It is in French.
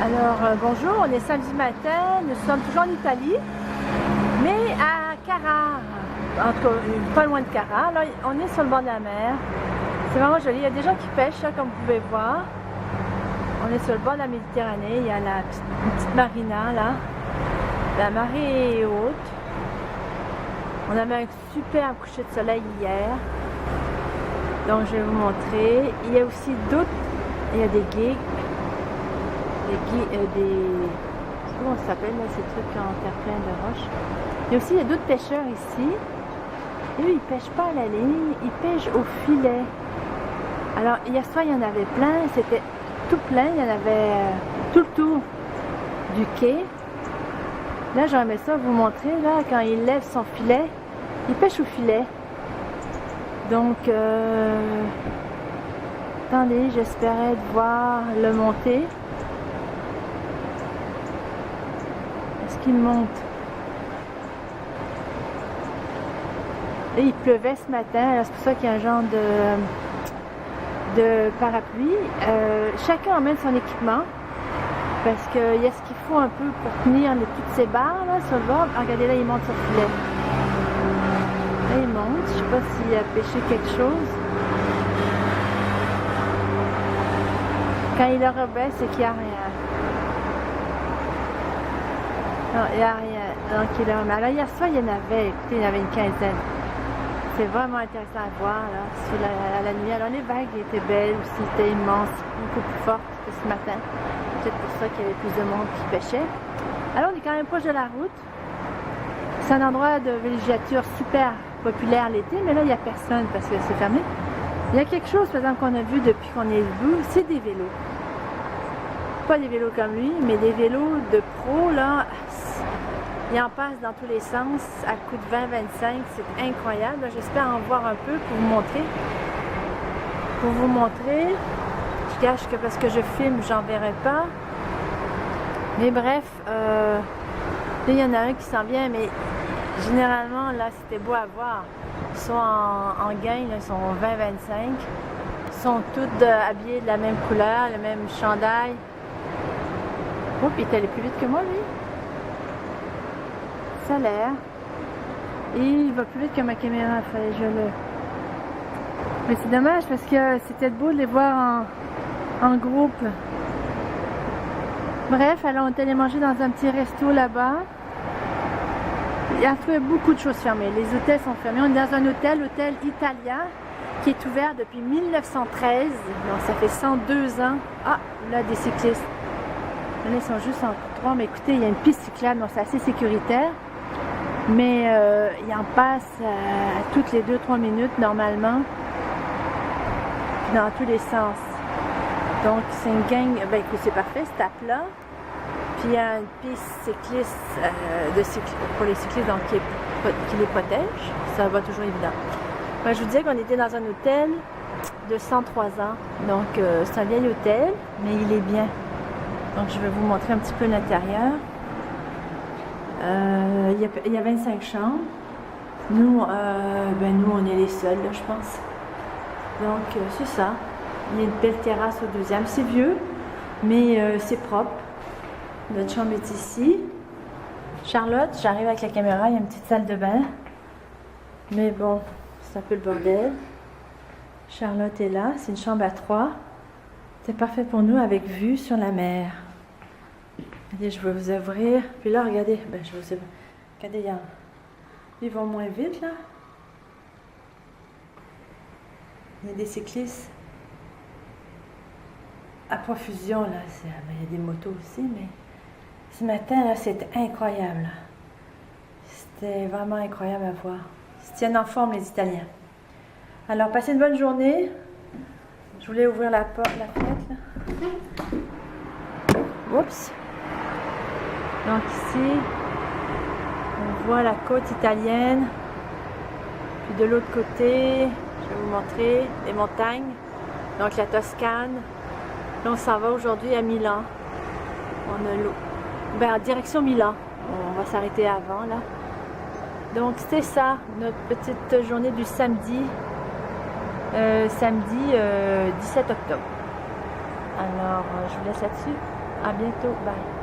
Alors, bonjour, on est samedi matin, nous sommes toujours en Italie, mais à Carrare, pas loin de Carrare. Là, on est sur le bord de la mer, c'est vraiment joli, il y a des gens qui pêchent, là, comme vous pouvez voir. On est sur le bord de la Méditerranée, il y a une petite marina là, la marée est haute. On avait un super coucher de soleil hier, donc je vais vous montrer. Il y a aussi d'autres, il y a des guides. Comment ça s'appelle là, ces trucs en terre pleine de roches. Il y a aussi d'autres pêcheurs ici. Et eux, ils pêchent pas à la ligne, ils pêchent au filet. Alors hier soir, il y en avait plein, c'était tout plein, il y en avait tout le tour du quai. Là, j'aimerais ça vous montrer, là, quand il lève son filet, il pêche au filet. Donc, attendez, j'espérais voir le monter. Est-ce qu'il monte? Et il pleuvait ce matin, c'est pour ça qu'il y a un genre de parapluie. Chacun emmène son équipement parce qu'il y a ce qu'il faut un peu pour tenir toutes ces barres là, sur le bord. Regardez là, il monte sur le filet. Là, il monte. Je ne sais pas s'il a pêché quelque chose. Quand il le rebaisse, c'est qu'il n'y a rien. Non, il n'y a rien. Donc, il le remet. Alors, hier soir, il y en avait, écoutez, il y en avait une quinzaine. C'est vraiment intéressant à voir là, sur la nuit. Alors, les vagues étaient belles aussi, c'était immense, beaucoup plus fortes que ce matin. Peut-être pour ça qu'il y avait plus de monde qui pêchait. Alors, on est quand même proche de la route. C'est un endroit de villégiature super populaire l'été, mais là, il n'y a personne parce que c'est fermé. Il y a quelque chose, par exemple, qu'on a vu depuis qu'on est debout, c'est des vélos. Pas des vélos comme lui, mais des vélos de pro, là. Il en passe dans tous les sens, à coup de 20-25, c'est incroyable. J'espère en voir un peu pour vous montrer. Je cache que parce que je filme, j'en verrai pas. Mais bref, là, il y en a un qui s'en vient, mais généralement, là, c'était beau à voir. Ils sont en gang, là, ils sont 20-25. Ils sont tous habillés de la même couleur, le même chandail. Oh, puis il est allé plus vite que moi, lui. Ça a l'air. Et il va plus vite que ma caméra, fallait que je le... Mais c'est dommage parce que c'était beau de les voir en groupe. Bref, alors on est allé manger dans un petit resto là-bas. Il y a beaucoup de choses fermées. Les hôtels sont fermés. On est dans un hôtel italien, qui est ouvert depuis 1913. Donc ça fait 102 ans. Ah, là, des cyclistes. Là, ils sont juste en 3. Mais écoutez, il y a une piste cyclable, donc c'est assez sécuritaire. Mais il en passe toutes les 2-3 minutes normalement, dans tous les sens. Donc c'est une gang, ben écoute, c'est parfait, c'est à plat. Puis il y a une piste cycliste pour les cyclistes donc, qui les protège. Ça va toujours évident. Ben, je vous disais qu'on était dans un hôtel de 103 ans. Donc c'est un vieil hôtel, mais il est bien. Donc je vais vous montrer un petit peu l'intérieur. Il y a 25 chambres. Nous, on est les seuls, là, je pense. Donc, c'est ça. Il y a une belle terrasse au deuxième. C'est vieux, mais c'est propre. Notre chambre est ici. Charlotte, j'arrive avec la caméra, il y a une petite salle de bain. Mais bon, c'est un peu le bordel. Charlotte est là. C'est une chambre à 3. C'est parfait pour nous avec vue sur la mer. Regardez, je vais vous ouvrir. Puis là, regardez. Ben, je vais vous ouvrir. Regardez, ils vont moins vite, là. Il y a des cyclistes à profusion, là. Il y a des motos aussi, mais ce matin, là, c'était incroyable. C'était vraiment incroyable à voir. Ils se tiennent en forme, les Italiens. Alors, passez une bonne journée. Je voulais ouvrir la fenêtre, là. Oups. Donc ici, on voit la côte italienne. Puis de l'autre côté, je vais vous montrer les montagnes. Donc la Toscane. Là, on s'en va aujourd'hui à Milan. On a l'eau. Ben, en direction Milan. On va s'arrêter avant, là. Donc c'était ça, notre petite journée du samedi. Samedi 17 octobre. Alors, je vous laisse là-dessus. À bientôt. Bye.